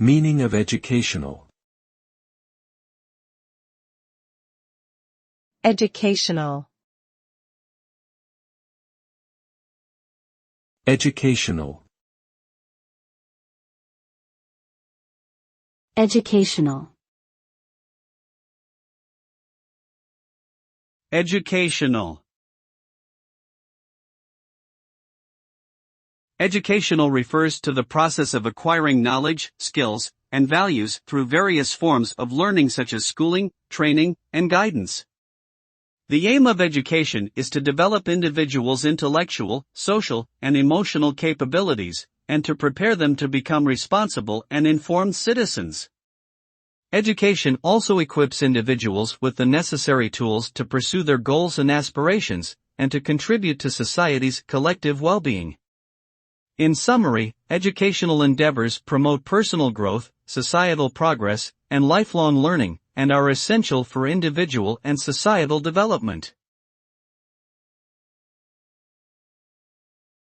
Meaning of educational. Educational. Educational. Educational. Educational. Educational refers to the process of acquiring knowledge, skills, and values through various forms of learning such as schooling, training, and guidance. The aim of education is to develop individuals' intellectual, social, and emotional capabilities, and to prepare them to become responsible and informed citizens. Education also equips individuals with the necessary tools to pursue their goals and aspirations, and to contribute to society's collective well-being. In summary, educational endeavors promote personal growth, societal progress, and lifelong learning, and are essential for individual and societal development.